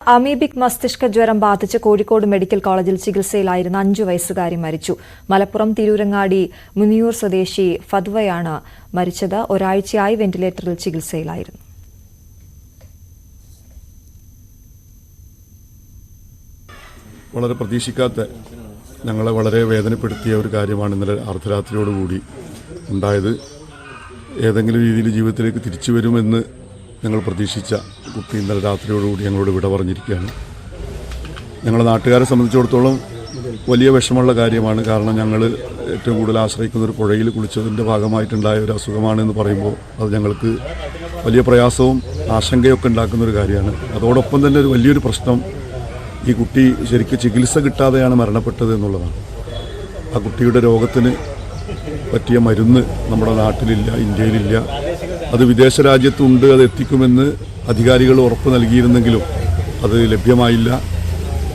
Amoebic മസ്തിഷ്ക ജ്വരം ബാധിച്ച് കോഴിക്കോട് മെഡിക്കൽ കോളേജിൽ ചികിത്സയിലായിരുന്ന 5 വയസ്സുകാരി മരിച്ചു. മലപ്പുറം തിരൂരങ്ങാടി മുനിയൂർ സ്വദേശി ഫത്വയാണ് മരിച്ചത്. ഒരാഴ്ചയായി വെന്റിലേറ്ററിൽ ചികിത്സയിലായിരുന്നു. വളരെ പ്രതീക്ഷിക്കാത്ത ഞങ്ങളെ വളരെ വേദനപ്പെടുത്തിയ ഒരു കാര്യമാണ് ഇന്നലെ അർദ്ധരാത്രിയോടുകൂടി ഉണ്ടായത്. ഏതെങ്കിലും രീതിയിൽ ജീവിതത്തിലേക്ക് തിരിച്ചു വരുമെന്ന് ഞങ്ങൾ പ്രതീക്ഷിച്ച കുട്ടി ഇന്നലെ രാത്രിയോടുകൂടി ഞങ്ങളോട് വിട പറഞ്ഞിരിക്കുകയാണ്. ഞങ്ങളുടെ നാട്ടുകാരെ സംബന്ധിച്ചിടത്തോളം വലിയ വിഷമമുള്ള കാര്യമാണ്. കാരണം ഞങ്ങൾ ഏറ്റവും കൂടുതൽ ആശ്രയിക്കുന്ന ഒരു പുഴയിൽ കുളിച്ചതിൻ്റെ ഭാഗമായിട്ടുണ്ടായ ഒരു അസുഖമാണെന്ന് പറയുമ്പോൾ അത് ഞങ്ങൾക്ക് വലിയ പ്രയാസവും ആശങ്കയൊക്കെ ഉണ്ടാക്കുന്ന ഒരു കാര്യമാണ്. അതോടൊപ്പം തന്നെ ഒരു വലിയൊരു പ്രശ്നം, ഈ കുട്ടി ശരിക്കും ചികിത്സ കിട്ടാതെയാണ് മരണപ്പെട്ടത് എന്നുള്ളതാണ്. ആ കുട്ടിയുടെ രോഗത്തിന് പറ്റിയ മരുന്ന് നമ്മുടെ നാട്ടിലില്ല, ഇന്ത്യയിലില്ല. അത് വിദേശ രാജ്യത്തുണ്ട്, അത് എത്തിക്കുമെന്ന് അധികാരികൾ ഉറപ്പ് നൽകിയിരുന്നെങ്കിലും അത് ലഭ്യമായില്ല.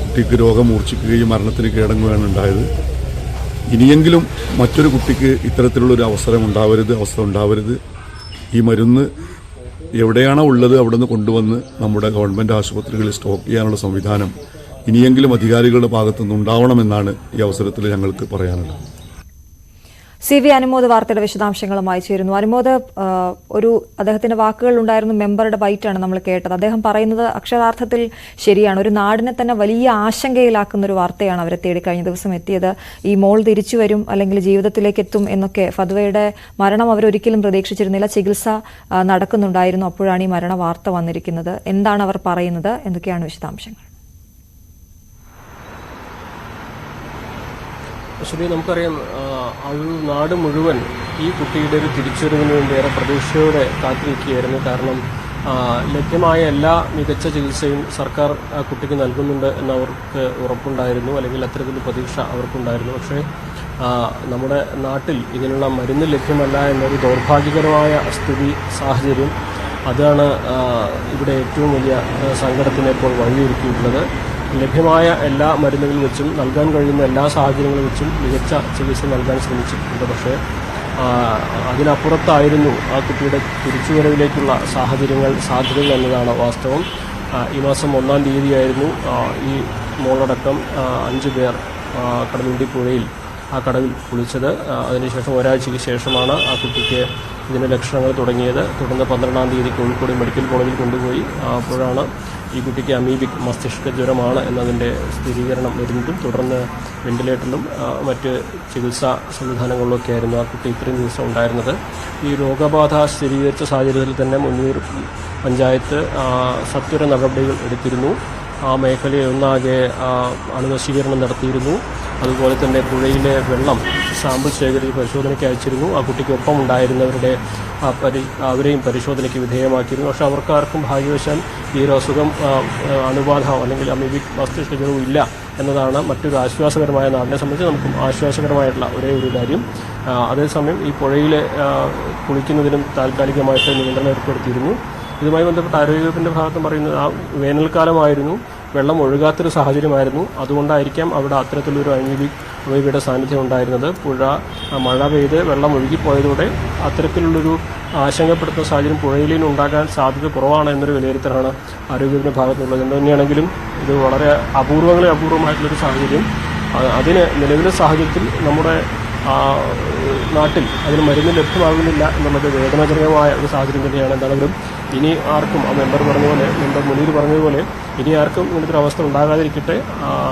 കുട്ടിക്ക് രോഗം മൂർച്ഛിക്കുകയും മരണത്തിന് കീഴടങ്ങുകയാണ് ഉണ്ടായത്. ഇനിയെങ്കിലും മറ്റൊരു കുട്ടിക്ക് ഇത്തരത്തിലുള്ളൊരു അവസരം ഉണ്ടാവരുത്. ഈ മരുന്ന് എവിടെയാണോ ഉള്ളത് അവിടെ നിന്ന് കൊണ്ടുവന്ന് നമ്മുടെ ഗവൺമെൻറ് ആശുപത്രികളിൽ സ്റ്റോക്ക് ചെയ്യാനുള്ള സംവിധാനം ഇനിയെങ്കിലും അധികാരികളുടെ ഭാഗത്തുനിന്ന് ഉണ്ടാവണമെന്നാണ് ഈ അവസരത്തിൽ ഞങ്ങൾക്ക് പറയാനുള്ളത്. CV അനുമോദ് വാർത്തയുടെ വിശദാംശങ്ങളുമായി ചേരുന്നു. അനുമോദ്, അദ്ദേഹത്തിന്റെ വാക്കുകൾ ഉണ്ടായിരുന്നു, മെമ്പറുടെ ബൈറ്റാണ് നമ്മൾ കേട്ടത്. അദ്ദേഹം പറയുന്നത് അക്ഷരാർത്ഥത്തിൽ ശരിയാണ്. ഒരു നാടിനെ തന്നെ വലിയ ആശങ്കയിലാക്കുന്ന ഒരു വാർത്തയാണ് അവരെ തേടി കഴിഞ്ഞ ദിവസം എത്തിയത്. ഈ മോൾ തിരിച്ചു വരും അല്ലെങ്കിൽ ജീവിതത്തിലേക്ക് എത്തും എന്നൊക്കെ. ഫത്വയുടെ മരണം അവരൊരിക്കലും പ്രതീക്ഷിച്ചിരുന്നില്ല. ചികിത്സ നടക്കുന്നുണ്ടായിരുന്നു, അപ്പോഴാണ് ഈ മരണ വാർത്ത വന്നിരിക്കുന്നത്. എന്താണ് അവർ പറയുന്നത്? എന്തൊക്കെയാണ് വിശദാംശങ്ങൾ? ശരി, നമുക്കറിയാം, ഒരു നാട് മുഴുവൻ ഈ കുട്ടിയുടെ ഒരു തിരിച്ചുവരവിന് വേണ്ടി ഏറെ പ്രതീക്ഷയോടെ കാത്തിരിക്കുകയായിരുന്നു. കാരണം ലഭ്യമായ എല്ലാ മികച്ച ചികിത്സയും സർക്കാർ ആ കുട്ടിക്ക് നൽകുന്നുണ്ട് എന്നവർക്ക് ഉറപ്പുണ്ടായിരുന്നു, അല്ലെങ്കിൽ അത്തരത്തിലുള്ള പ്രതീക്ഷ അവർക്കുണ്ടായിരുന്നു. പക്ഷേ നമ്മുടെ നാട്ടിൽ ഇതിനുള്ള മരുന്ന് ലഭ്യമല്ല എന്നൊരു ദൗർഭാഗ്യകരമായ സാഹചര്യം, അതാണ് ഇവിടെ ഏറ്റവും വലിയ സങ്കടത്തിന് ഇപ്പോൾ വഴിയൊരുക്കിയിട്ടുള്ളത്. ലഭ്യമായ എല്ലാ മരുന്നുകൾ വെച്ചും നൽകാൻ കഴിയുന്ന എല്ലാ സാഹചര്യങ്ങളും വെച്ചും മികച്ച ചികിത്സ നൽകാൻ ശ്രമിച്ചിട്ടുണ്ട്. പക്ഷേ അതിനപ്പുറത്തായിരുന്നു ആ കുട്ടിയുടെ തിരിച്ചുവരവിലേക്കുള്ള സാധ്യതകൾ എന്നതാണ് വാസ്തവം. ഈ മാസം 1-ാം തീയതിയായിരുന്നു ഈ മോളടക്കം 5 പേർ കടലുണ്ടി പുഴയിൽ ആ കടവിൽ കുളിച്ചത്. അതിനുശേഷം ഒരാഴ്ചയ്ക്ക് ശേഷമാണ് ആ കുട്ടിക്ക് ഇതിൻ്റെ ലക്ഷണങ്ങൾ തുടങ്ങിയത്. തുടർന്ന് 12-ാം തീയതി കോഴിക്കോട് മെഡിക്കൽ കോളേജിൽ കൊണ്ടുപോയി. അപ്പോഴാണ് ഈ കുട്ടിക്ക് അമീബിക് മസ്തിഷ്ക ജ്വരമാണ് എന്നതിൻ്റെ സ്ഥിരീകരണം വരുന്നതും തുടർന്ന് വെന്റിലേറ്ററിലും മറ്റ് ചികിത്സാ സംവിധാനങ്ങളിലൊക്കെ ആയിരുന്നു ആ കുട്ടി ഇത്രയും ദിവസം ഉണ്ടായിരുന്നത്. ഈ രോഗബാധ സ്ഥിരീകരിച്ച സാഹചര്യത്തിൽ തന്നെ മുനിയൂർ പഞ്ചായത്ത് സത്വര നടപടികൾ എടുത്തിരുന്നു. ആ മേഖലയെ ഒന്നാകെ അണുനശീകരണം നടത്തിയിരുന്നു. അതുപോലെ തന്നെ പുഴയിലെ വെള്ളം സാമ്പിൾ ശേഖരിച്ച് പരിശോധനയ്ക്ക് അയച്ചിരുന്നു. ആ കുട്ടിക്കൊപ്പം ഉണ്ടായിരുന്നവരുടെ അവരെയും പരിശോധനയ്ക്ക് വിധേയമാക്കിയിരുന്നു. പക്ഷേ അവർക്കാർക്കും ഭാഗ്യവശാൽ ഈ ഒരു അസുഖം അണുബാധ അല്ലെങ്കിൽ അമീബിക് മസ്തിഷ്ക ജ്വരവും ഇല്ല എന്നതാണ് മറ്റൊരു ആശ്വാസകരമായ, നാടിനെ സംബന്ധിച്ച് നമുക്കും ആശ്വാസകരമായിട്ടുള്ള ഒരേ ഒരു കാര്യം. അതേസമയം ഈ പുഴയിൽ കുളിക്കുന്നതിനും താൽക്കാലികമായിട്ട് നിയന്ത്രണം ഏർപ്പെടുത്തിയിരുന്നു. ഇതുമായി ബന്ധപ്പെട്ട ആരോഗ്യവകുപ്പിൻ്റെ ഭാഗത്തും പറയുന്നത് ആ വേനൽക്കാലമായിരുന്നു, വെള്ളം ഒഴുകാത്തൊരു സാഹചര്യമായിരുന്നു. അതുകൊണ്ടായിരിക്കാം അവിടെ അത്തരത്തിലൊരു അമീബിയുടെ സാന്നിധ്യം ഉണ്ടായിരുന്നത്. പുഴ മഴ പെയ്ത് വെള്ളം ഒഴുകിപ്പോയതോടെ അത്തരത്തിലുള്ളൊരു ആശങ്കപ്പെടുത്തുന്ന സാഹചര്യം പുഴയിലും ഉണ്ടാകാൻ സാധ്യത കുറവാണ് എന്നൊരു വിലയിരുത്തലാണ് ആരോഗ്യത്തിൻ്റെ ഭാഗത്തുള്ളത്. എന്തു തന്നെയാണെങ്കിലും ഇത് വളരെ അപൂർവമായിട്ടുള്ളൊരു സാഹചര്യം. നിലവിലെ സാഹചര്യത്തിൽ നമ്മുടെ നാട്ടിൽ അതിന് മരുന്ന് ലഭ്യമാകുന്നില്ല എന്നുള്ളത് വേദനാജനകമായ ഒരു സാഹചര്യം തന്നെയാണ്. എന്താണെങ്കിലും ഇനി ആർക്കും, മെമ്പർ മുനീർ പറഞ്ഞതുപോലെ ഇനി ആർക്കും ഇങ്ങനത്തെ അവസ്ഥ ഉണ്ടാകാതിരിക്കട്ടെ,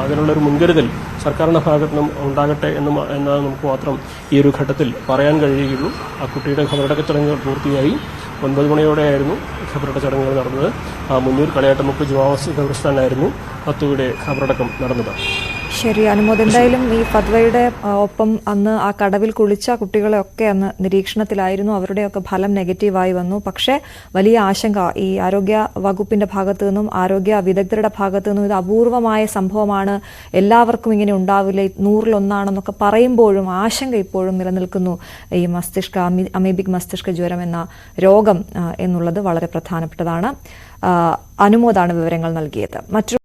അതിനുള്ളൊരു മുൻകരുതൽ സർക്കാരിൻ്റെ ഭാഗത്തു നിന്നും ഉണ്ടാകട്ടെ എന്നാണ് നമുക്ക് മാത്രം ഈ ഒരു ഘട്ടത്തിൽ പറയാൻ കഴിയുകയുള്ളൂ. ആ കുട്ടിയുടെ ഖബറടക്ക ചടങ്ങുകൾ പൂർത്തിയായി. 9 മണിയോടെയായിരുന്നു ഖബറടക്ക ചടങ്ങുകൾ നടന്നത്. മുന്നൂർ കളിയാട്ടമുക്ക് ജുമാ മസ്ജിദ് ഖബർസ്ഥാനിലായിരുന്നു ഫത്വയുടെ ഖബറടക്കം നടന്നത്. ശരി അനുമോദ്, എന്തായാലും ഈ ഫത്വയുടെ ഒപ്പം അന്ന് ആ കടവിൽ കുളിച്ച കുട്ടികളെയൊക്കെ അന്ന് നിരീക്ഷണത്തിലായിരുന്നു. അവരുടെയൊക്കെ ഫലം നെഗറ്റീവായി വന്നു. പക്ഷേ വലിയ ആശങ്ക ഈ ആരോഗ്യ വകുപ്പിന്റെ ഭാഗത്തു നിന്നും ആരോഗ്യ വിദഗ്ധരുടെ ഭാഗത്തു നിന്നും ഇത് അപൂർവമായ സംഭവമാണ്, എല്ലാവർക്കും ഇങ്ങനെ ഉണ്ടാവില്ല, 100-ൽ 1 പറയുമ്പോഴും ആശങ്ക ഇപ്പോഴും നിലനിൽക്കുന്നു. ഈ അമീബിക് മസ്തിഷ്ക ജ്വരം എന്ന രോഗം എന്നുള്ളത് വളരെ പ്രധാനപ്പെട്ടതാണ്. അനുമോദാണ് വിവരങ്ങൾ നൽകിയത്.